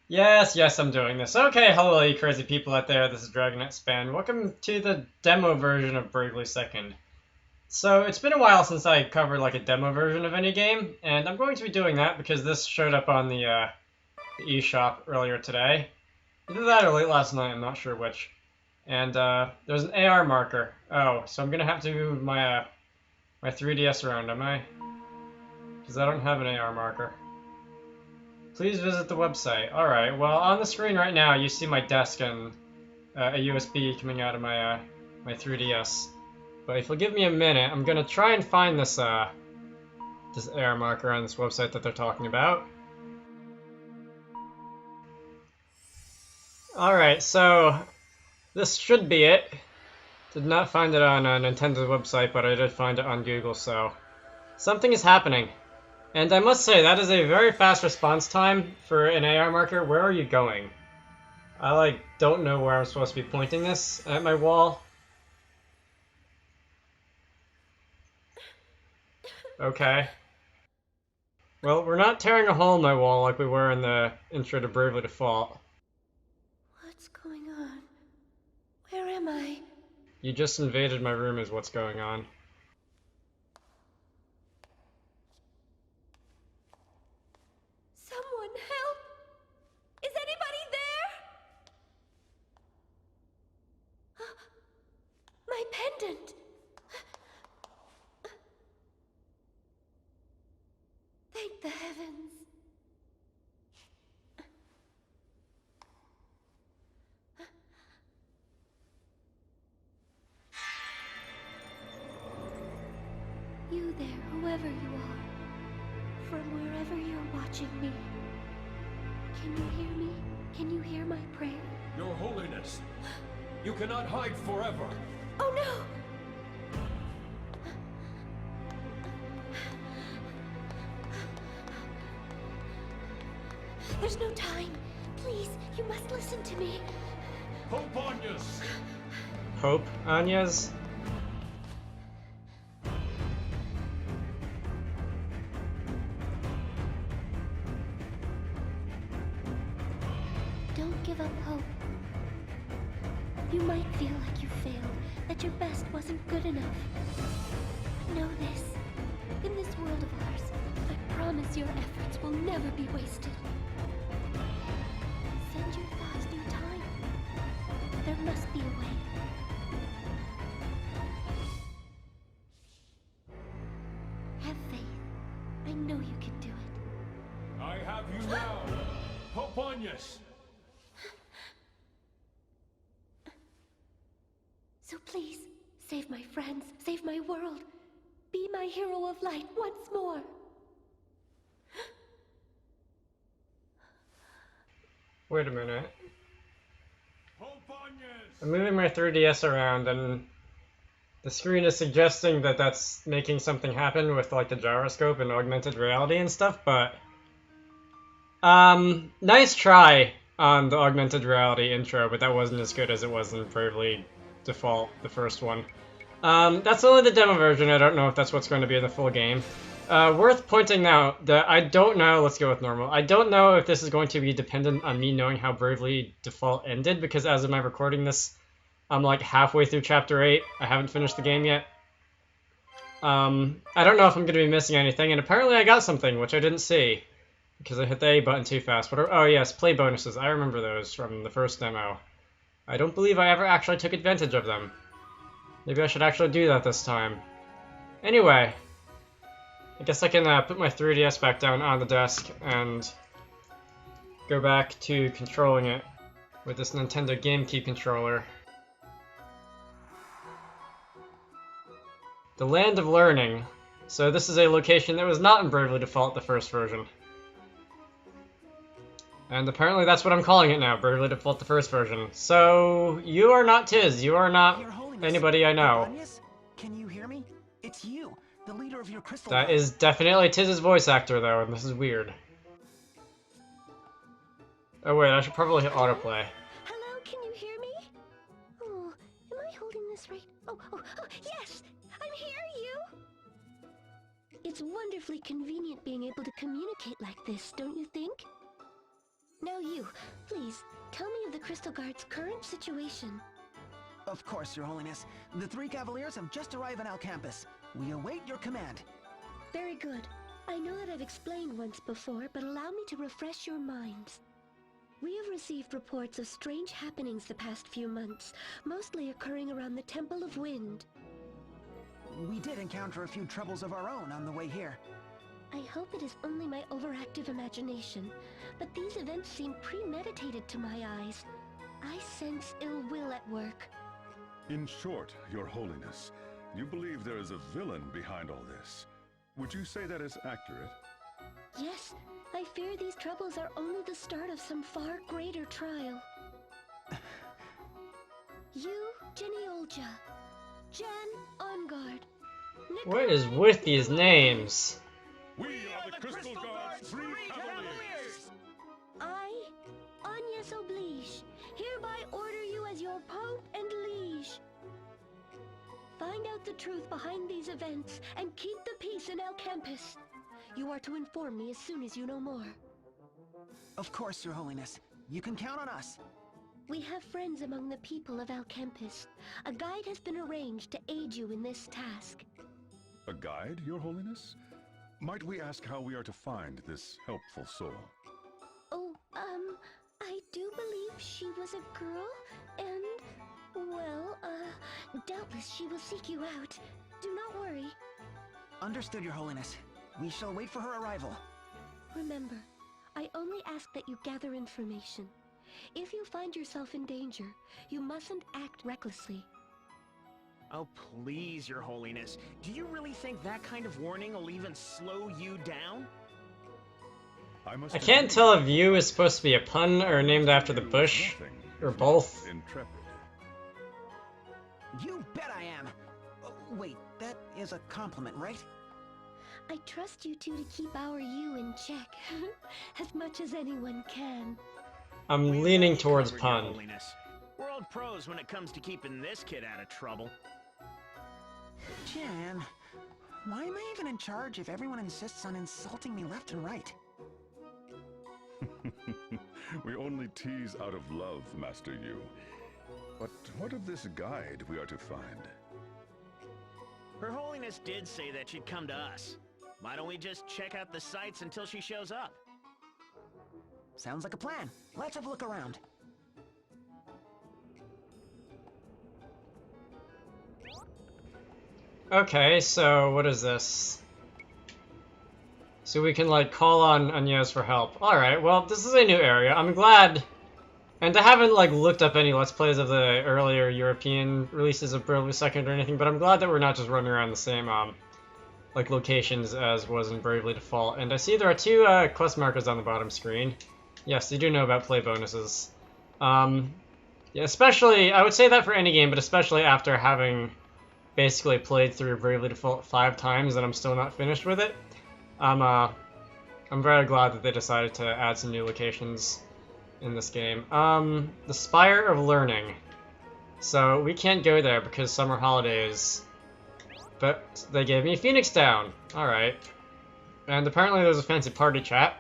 Yes, yes, I'm doing this. Okay, hello, you crazy people out there. This is Dragonet Span. Welcome to the demo version of Bravely Second. So, it's been a while since I covered like a demo version of any game, and I'm going to be doing that because this showed up on the eShop earlier today. Either that or late last night, I'm not sure which. And there's an AR marker. Oh, so I'm gonna have to move my 3DS around, am I? Because I don't have an AR marker. Please visit the website. Alright, well, on the screen right now, you see my desk and a USB coming out of my 3DS. But if you'll give me a minute, I'm gonna try and find this error marker on this website that they're talking about. Alright, so this should be it. Did not find it on Nintendo's website, but I did find it on Google, so something is happening. And I must say, that is a very fast response time for an AR marker. Where are you going? I, don't know where I'm supposed to be pointing this at my wall. Okay. Well, we're not tearing a hole in my wall like we were in the intro to Bravely Default. What's going on? Where am I? You just invaded my room is what's going on. Someone help! Is anybody there? My pendant! Thank the heavens. You there, whoever you are, from wherever you're watching me. Can you hear me? Can you hear my prayer? Your Holiness, you cannot hide forever. Oh no! There's no time. Please, you must listen to me. Pope Anyas! Pope Anyas? Don't give up hope. You might feel like you failed, that your best wasn't good enough. But know this. In this world of ours, I promise your efforts will never be wasted. Send your thoughts through time. There must be a way. Have faith. I know you can do it. I have you now, Pope Anyas! So please, save my friends, save my world. Be my hero of light once more. Wait a minute. Pope Anyas! I'm moving my 3DS around and the screen is suggesting that that's making something happen with like the gyroscope and augmented reality and stuff, but nice try on the augmented reality intro, but that wasn't as good as it was in Bravely Default, the first one. That's only the demo version. I don't know if that's what's going to be in the full game. Worth pointing out that I don't know, let's go with normal. I don't know if this is going to be dependent on me knowing how Bravely Default ended, because as of my recording this, I'm like halfway through Chapter 8. I haven't finished the game yet. I don't know if I'm going to be missing anything, and apparently I got something, which I didn't see, because I hit the A button too fast. Oh yes, play bonuses. I remember those from the first demo. I don't believe I ever actually took advantage of them. Maybe I should actually do that this time. Anyway, I guess I can put my 3DS back down on the desk and go back to controlling it with this Nintendo GameCube controller. The Land of Learning. So this is a location that was not in Bravely Default, the first version. And apparently that's what I'm calling it now, Bravely Default, the first version. So, you are not Tiz, you are not anybody I know. Can you hear me? It's you, the leader of your crystal. That is definitely Tiz's voice actor, though, and this is weird. Oh wait, I should probably hit autoplay. Hello, can you hear me? Oh, am I holding this right? Oh, yes! I'm here, you! It's wonderfully convenient being able to communicate like this, don't you think? Now you, please, tell me of the Crystal Guard's current situation. Of course, Your Holiness. The 3 Cavaliers have just arrived on Alcampus. We await your command. Very good. I know that I've explained once before, but allow me to refresh your minds. We have received reports of strange happenings the past few months, mostly occurring around the Temple of Wind. We did encounter a few troubles of our own on the way here. I hope it is only my overactive imagination, but these events seem premeditated to my eyes. I sense ill will at work. In short, Your Holiness, you believe there is a villain behind all this. Would you say that is accurate? Yes, I fear these troubles are only the start of some far greater trial. You, Jenny Olja, Jan On Guard, What is with these names? We are the Crystal Guard's 3 Cavaliers! I, Agnes Oblige, hereby order you as your Pope and Liege. Find out the truth behind these events and keep the peace in Alcampus. You are to inform me as soon as you know more. Of course, Your Holiness. You can count on us. We have friends among the people of Alcampus. A guide has been arranged to aid you in this task. A guide, Your Holiness? Might we ask how we are to find this helpful soul? Oh, I do believe she was a girl, and, well, doubtless she will seek you out. Do not worry. Understood, Your Holiness. We shall wait for her arrival. Remember, I only ask that you gather information. If you find yourself in danger, you mustn't act recklessly. Oh, please, Your Holiness. Do you really think that kind of warning will even slow you down? I can't tell if you is supposed to be a pun or named after the bush, or both. Intrepid. You bet I am! Wait, that is a compliment, right? I trust you two to keep our you in check, as much as anyone can. I'm leaning towards Your pun. Holiness. World pros when it comes to keeping this kid out of trouble. Jan, why am I even in charge if everyone insists on insulting me left and right? We only tease out of love, Master Yu. But what of this guide we are to find? Her Holiness did say that she'd come to us. Why don't we just check out the sights until she shows up? Sounds like a plan. Let's have a look around. Okay, so what is this? So we can like call on Agnes for help. Alright, well this is a new area. I'm glad, and I haven't like looked up any Let's Plays of the earlier European releases of Bravely Second or anything, but I'm glad that we're not just running around the same like locations as was in Bravely Default. And I see there are 2 quest markers on the bottom screen. Yes, you do know about play bonuses. Yeah, especially, I would say that for any game, but especially after having basically played through Bravely Default 5 times and I'm still not finished with it. I'm very glad that they decided to add some new locations in this game. The Spire of Learning. So we can't go there because summer holidays. But they gave me Phoenix Down. Alright. And apparently there's a fancy party chat.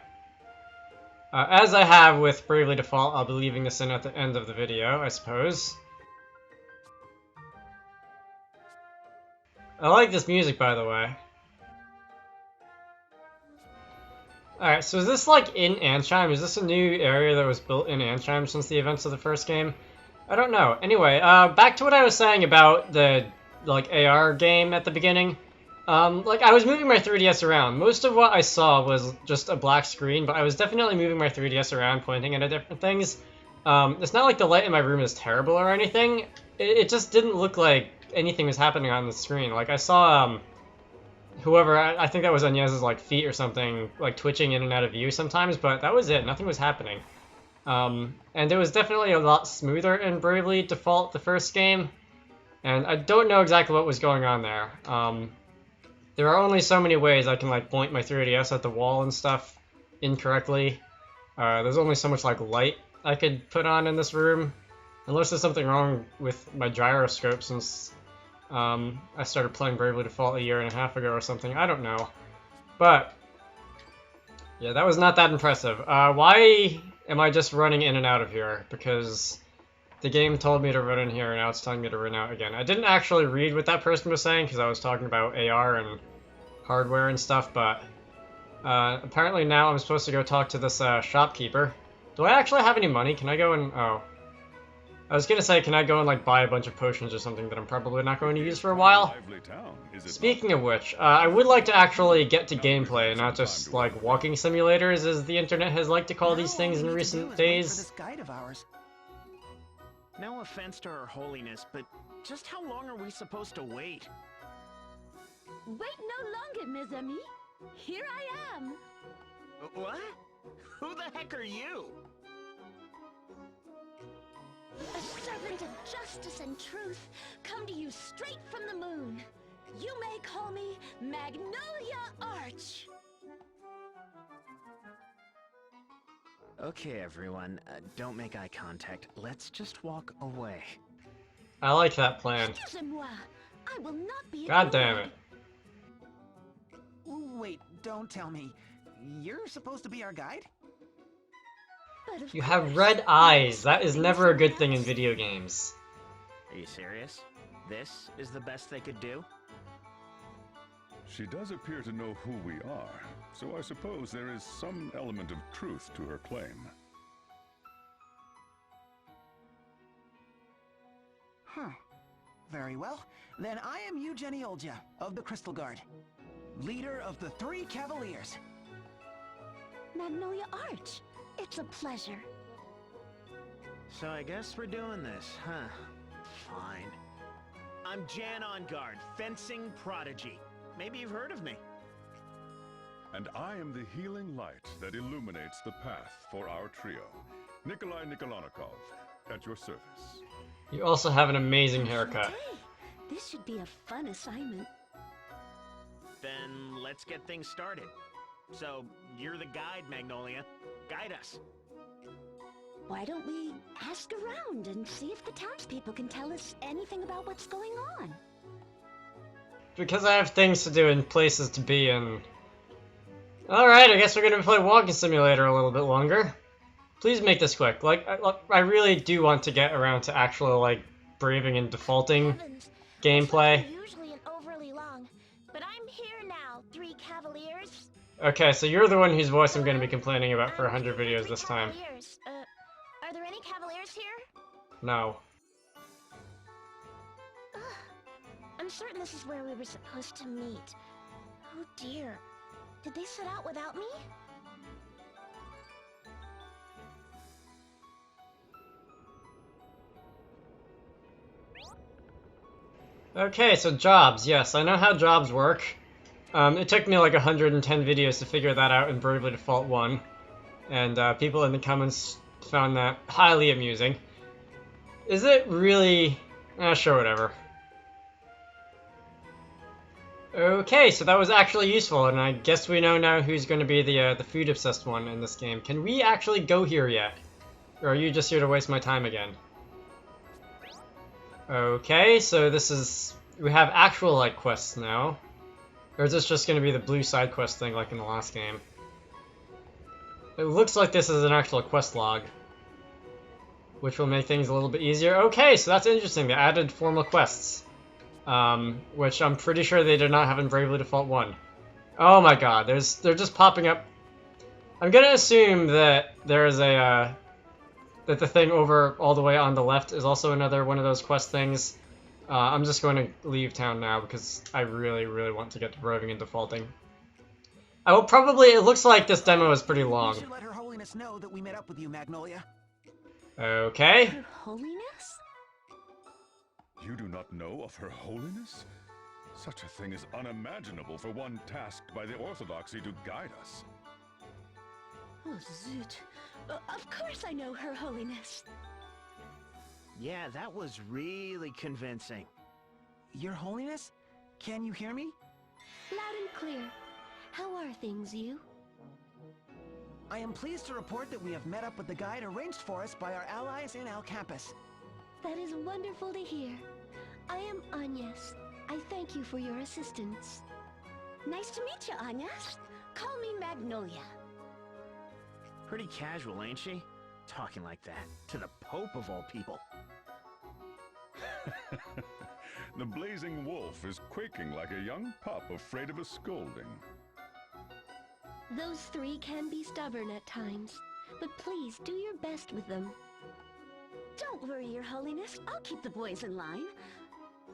As I have with Bravely Default, I'll be leaving this in at the end of the video, I suppose. I like this music, by the way. Alright, so is this like in Ansheim? Is this a new area that was built in Ansheim since the events of the first game? I don't know. Anyway, back to what I was saying about the like AR game at the beginning. Like I was moving my 3DS around. Most of what I saw was just a black screen, but I was definitely moving my 3DS around, pointing at different things. It's not like the light in my room is terrible or anything. It just didn't look like anything was happening on the screen. Like I saw whoever, I think that was Agnes's like feet or something, like twitching in and out of view sometimes, but that was it. Nothing was happening. And it was definitely a lot smoother in Bravely Default, the first game. And I don't know exactly what was going on there. There are only so many ways I can like point my 3DS at the wall and stuff incorrectly. There's only so much like light I could put on in this room. Unless there's something wrong with my gyroscope since I started playing Bravely Default a year and a half ago or something. I don't know. But yeah, that was not that impressive. Why am I just running in and out of here? Because the game told me to run in here, and now it's telling me to run out again. I didn't actually read what that person was saying, because I was talking about AR and hardware and stuff, but apparently now I'm supposed to go talk to this shopkeeper. Do I actually have any money? Can I go and... oh. I was gonna say, can I go and like buy a bunch of potions or something that I'm probably not going to use for a while? Speaking of which, I would like to actually get to gameplay, not just like walking simulators, as the internet has liked to call these things in recent days. This guide of ours. No offense to Her Holiness, but just how long are we supposed to wait? Wait no longer, mes amis. Here I am. What? Who the heck are you? A servant of justice and truth, come to you straight from the moon. You may call me Magnolia Arch. Okay, everyone, don't make eye contact. Let's just walk away. I like that plan. Excusez-moi, I will not be God damn it. Wait, don't tell me. You're supposed to be our guide? But of You have course, red eyes. That is never a good thing in video games. Are you serious? This is the best they could do? She does appear to know who we are, so I suppose there is some element of truth to her claim. Huh. Very well. Then I am Eugenie Olja of the Crystal Guard, leader of the Three Cavaliers. Magnolia Arch, it's a pleasure. So I guess we're doing this, huh? Fine. I'm Jan on Guard, fencing prodigy. Maybe you've heard of me. And I am the healing light that illuminates the path for our trio. Nikolai Nikolanikov, at your service. You also have an amazing haircut. Hey, this should be a fun assignment. Then let's get things started. So, you're the guide, Magnolia. Guide us. Why don't we ask around and see if the townspeople can tell us anything about what's going on? Because I have things to do and places to be and... Alright, I guess we're gonna play Walking Simulator a little bit longer. Please make this quick. Like, I really do want to get around to actually, like, braving and defaulting Heavens, gameplay. it's not usually an overly long, but I'm here now, Three Cavaliers. Okay, so you're the one whose voice I'm gonna be complaining about for 100 I'm here videos with this Three time. Cavaliers. Are there any Cavaliers here? No. I'm certain this is where we were supposed to meet. Oh dear. Did they set out without me? Okay, so jobs. Yes, I know how jobs work. It took me like 110 videos to figure that out in Bravely Default 1. And people in the comments found that highly amusing. Is it really... sure, whatever. Okay, so that was actually useful, and I guess we know now who's going to be the food-obsessed one in this game. Can we actually go here yet? Or are you just here to waste my time again? Okay, so this is... we have actual, like, quests now. Or is this just going to be the blue side quest thing like in the last game? It looks like this is an actual quest log, which will make things a little bit easier. Okay, so that's interesting. They added formal quests, which I'm pretty sure they did not have in Bravely Default 1. Oh my god, they're just popping up. I'm gonna assume that there is a, that the thing over all the way on the left is also another one of those quest things. I'm just going to leave town now because I really, really want to get to roving and defaulting. I will probably... it looks like this demo is pretty long. You should let Her Holiness know that we met up with you, Magnolia. Okay. Her Holiness? You do not know of Her Holiness? Such a thing is unimaginable for one tasked by the Orthodoxy to guide us. Oh, zoot. Of course I know Her Holiness. Yeah, that was really convincing. Your Holiness? Can you hear me? Loud and clear. How are things, you? I am pleased to report that we have met up with the guide arranged for us by our allies in Alcampus. That is wonderful to hear. I am Agnes. I thank you for your assistance. Nice to meet you, Agnes. Call me Magnolia. Pretty casual, ain't she? Talking like that to the Pope of all people. The blazing wolf is quaking like a young pup afraid of a scolding. Those three can be stubborn at times, but please do your best with them. Don't worry, Your Holiness. I'll keep the boys in line.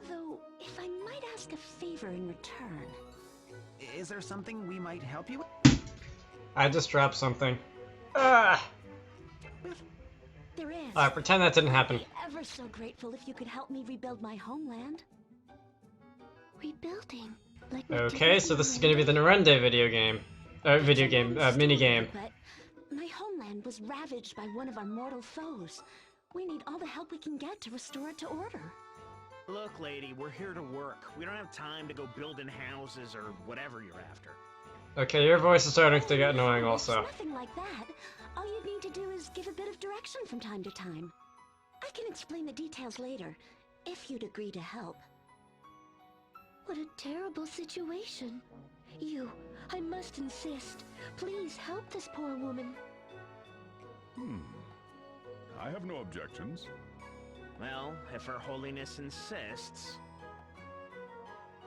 Though, if I might ask a favor in return. Is there something we might help you with? I just dropped something. Ah! There is. Alright, pretend that didn't happen. I'd be ever so grateful if you could help me rebuild my homeland. Rebuilding. Like Okay, so this is gonna be the Narende video game. Mini game. But my homeland was ravaged by one of our mortal foes. We need all the help we can get to restore it to order. Look, lady, we're here to work. We don't have time to go building houses or whatever you're after. Okay, your voice is starting to get annoying It's also. nothing like that. All you need to do is give a bit of direction from time to time. I can explain the details later, if you'd agree to help. What a terrible situation. I must insist. Please help this poor woman. I have no objections. Well, if Her Holiness insists.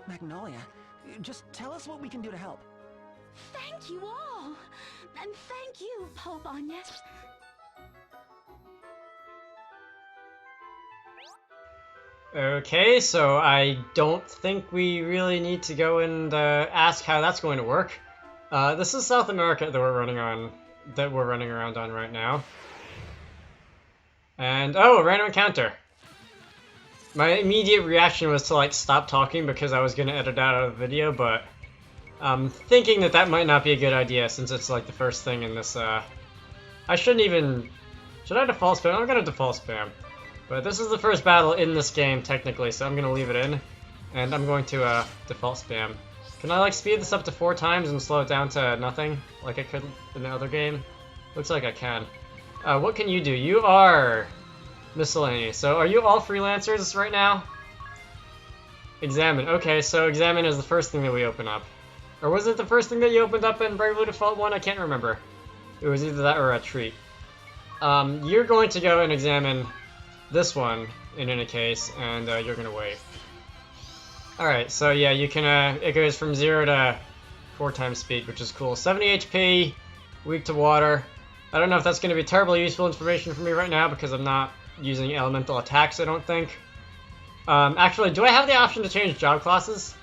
Magnolia, just tell us what we can do to help. Thank you all! And thank you, Pope Agnes. Okay, so I don't think we really need to go and ask how that's going to work. This is South America that we're running around on right now. And oh, a random encounter. My immediate reaction was to like stop talking because I was gonna edit out of the video, but I'm thinking that that might not be a good idea since it's like the first thing in this. I shouldn't even. Should I default spam? I'm gonna default spam. But this is the first battle in this game, technically, so I'm gonna leave it in. And I'm going to default spam. Can I like speed this up to 4 times and slow it down to nothing, like I could in the other game? Looks like I can. What can you do? You are miscellaneous. So are you all freelancers right now? Examine. Okay, so examine is the first thing that we open up. Or was it the first thing that you opened up in Bravely Default 1? I can't remember. It was either that or a treat. You're going to go and examine this one in any case, and you're gonna wait. Alright, so yeah, you can, it goes from 0 to 4 times speed, which is cool. 70 HP, weak to water. I don't know if that's gonna be terribly useful information for me right now because I'm not using elemental attacks, I don't think. Actually, do I have the option to change job classes?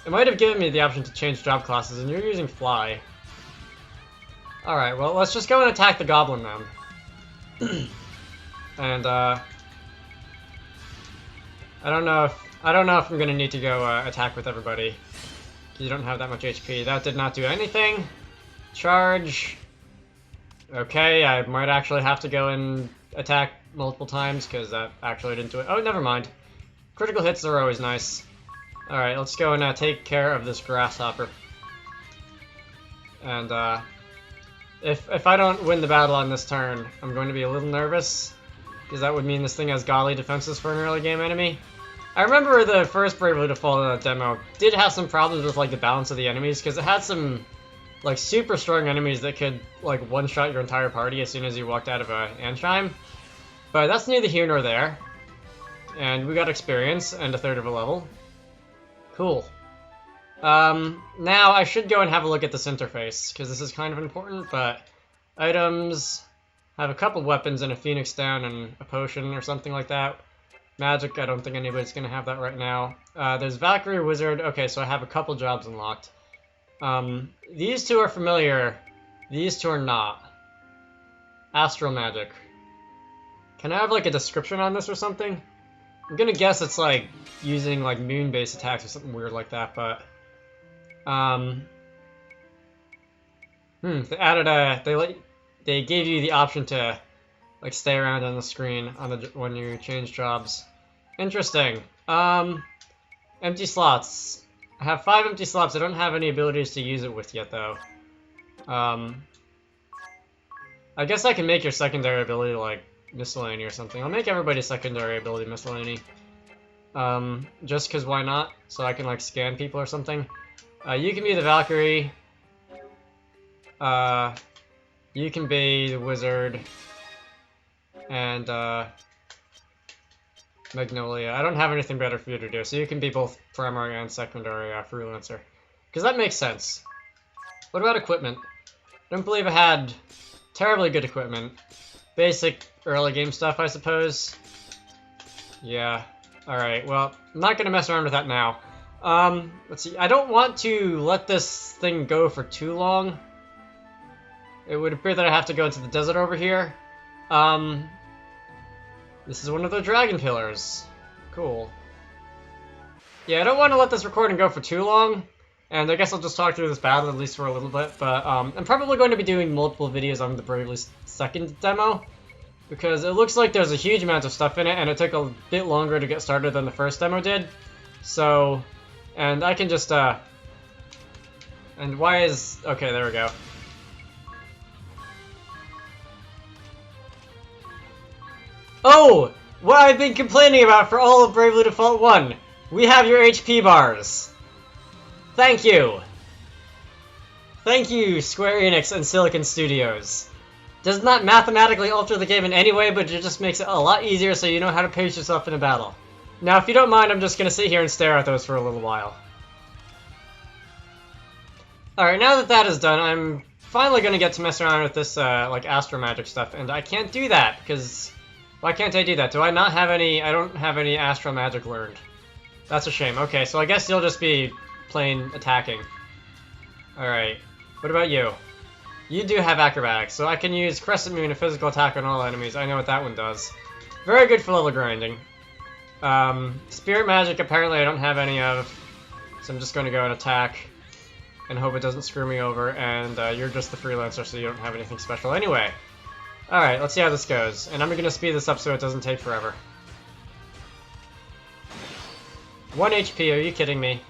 It might have given me the option to change job classes, and you're using fly. Alright, well, let's just go and attack the goblin then. And I don't know if I'm gonna need to go attack with everybody. You don't have that much HP. That did not do anything. Charge. Okay, I might actually have to go and attack multiple times because that actually didn't do it. Oh, never mind. Critical hits are always nice. All right, let's go and take care of this grasshopper. And if I don't win the battle on this turn, I'm going to be a little nervous. Because that would mean this thing has golly defenses for an early game enemy. I remember the first Bravely Default demo did have some problems with like the balance of the enemies because it had some like super strong enemies that could like one-shot your entire party as soon as you walked out of a Anshime. But that's neither here nor there. And we got experience and a 1/3 of a level. Cool. Now I should go and have a look at this interface because this is kind of important, but items. Have a couple weapons and a Phoenix down and a potion or something like that. Magic, I don't think anybody's going to have that right now. There's Valkyrie, Wizard. Okay, so I have a couple jobs unlocked. These two are familiar. These two are not. Astral Magic. Can I have like a description on this or something? I'm going to guess it's like using like moon-based attacks or something weird like that, but... they added they gave you the option to like stay around on the screen when you change jobs. Interesting. Empty slots. I have 5 empty slots. I don't have any abilities to use it with yet though. I guess I can make your secondary ability like Miscellany or something. I'll make everybody's secondary ability Miscellany. Just cause why not? So I can like scan people or something. You can be the Valkyrie. You can be the wizard. And, Magnolia. I don't have anything better for you to do, so you can be both primary and secondary freelancer. Because that makes sense. What about equipment? I don't believe I had terribly good equipment. Basic early game stuff, I suppose. Yeah. Alright, well, I'm not gonna mess around with that now. Let's see. I don't want to let this thing go for too long. It would appear that I have to go into the desert over here. This is one of the dragon pillars. Cool. Yeah, I don't want to let this recording go for too long. And I guess I'll just talk through this battle at least for a little bit. But I'm probably going to be doing multiple videos on the Bravely Second demo. Because it looks like there's a huge amount of stuff in it. And it took a bit longer to get started than the first demo did. So, and I can just, and why is, okay, there we go. Oh! What I've been complaining about for all of Bravely Default 1! We have your HP bars! Thank you! Thank you, Square Enix and Silicon Studios. Does not mathematically alter the game in any way, but it just makes it a lot easier so you know how to pace yourself in a battle. Now, if you don't mind, I'm just gonna sit here and stare at those for a little while. Alright, now that that is done, I'm finally gonna get to mess around with this, like, Astro Magic stuff, and I can't do that, because... Why can't I do that? Do I not have any... I don't have any Astral Magic learned. That's a shame. Okay, so I guess you'll just be plain attacking. Alright. What about you? You do have Acrobatics, so I can use Crescent Moon, a physical attack on all enemies. I know what that one does. Very good for level grinding. Spirit Magic, apparently I don't have any of. So I'm just going to go and attack. And hope it doesn't screw me over. And you're just the freelancer, so you don't have anything special anyway. Alright, let's see how this goes. And I'm going to speed this up so it doesn't take forever. 1 HP, are you kidding me?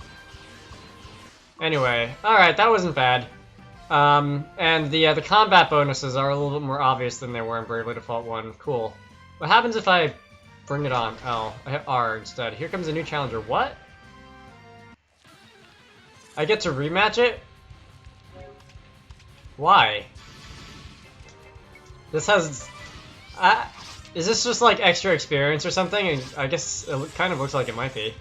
Anyway, alright, that wasn't bad. And the combat bonuses are a little bit more obvious than they were in Bravely Default 1. Cool. What happens if I bring it on? Oh, I hit R instead. Here comes a new challenger. What? I get to rematch it? Why? This has... is this just like extra experience or something? I guess it kind of looks like it might be.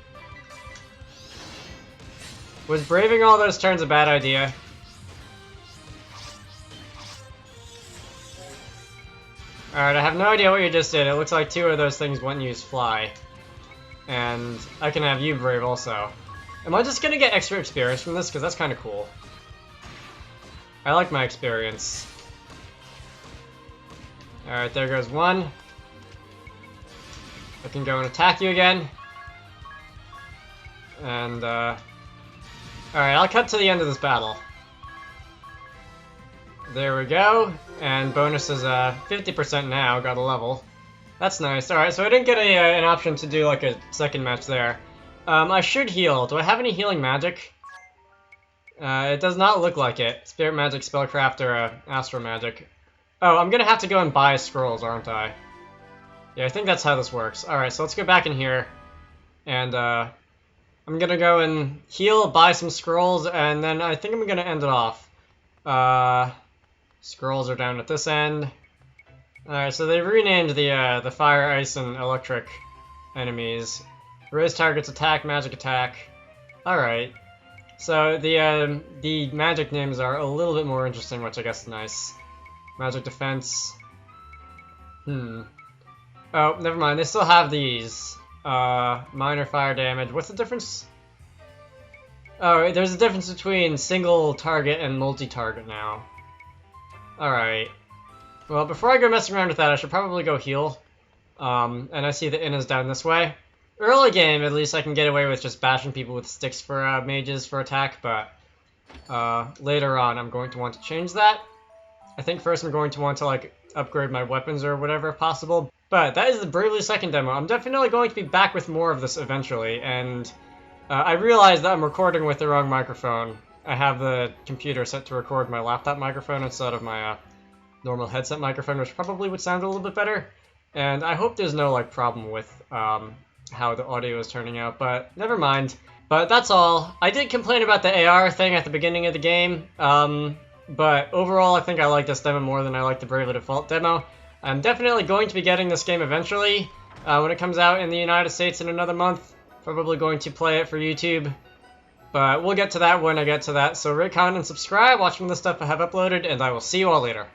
Was braving all those turns a bad idea? Alright, I have no idea what you just did. It looks like 2 of those things wouldn't use fly. And I can have you brave also. Am I just gonna get extra experience from this? Because that's kind of cool. I like my experience. Alright, there goes 1. I can go and attack you again. And, alright, I'll cut to the end of this battle. There we go. And bonus is 50% now, got a level. That's nice. Alright, so I didn't get an option to do like a second match there. I should heal. Do I have any healing magic? It does not look like it. Spirit Magic, Spellcraft, or Astral Magic. Oh, I'm gonna have to go and buy scrolls, aren't I? Yeah, I think that's how this works. Alright, so let's go back in here. And, I'm gonna go and heal, buy some scrolls, and then I think I'm gonna end it off. Scrolls are down at this end. Alright, so they renamed the fire, ice, and electric enemies. Raise target's attack, magic attack. Alright. So the magic names are a little bit more interesting, which I guess is nice. Magic defense. Oh, never mind. They still have these. Minor fire damage. What's the difference? Oh, there's a difference between single target and multi-target now. Alright. Well, before I go messing around with that, I should probably go heal. And I see the inn is down this way. Early game, at least I can get away with just bashing people with sticks for mages for attack, but later on I'm going to want to change that. I think first I'm going to want to like upgrade my weapons or whatever if possible. But that is the Bravely Second demo. I'm definitely going to be back with more of this eventually, and I realized that I'm recording with the wrong microphone. I have the computer set to record my laptop microphone instead of my normal headset microphone, which probably would sound a little bit better. And I hope there's no like problem with how the audio is turning out, but never mind. But that's all. I did complain about the AR thing at the beginning of the game. but overall I think I like this demo more than I like the Bravely Default demo. I'm definitely going to be getting this game eventually. When it comes out in the United States in another month, probably going to play it for YouTube. But we'll get to that when I get to that. So rate, comment, and subscribe, watch some of the stuff I have uploaded, and I will see you all later.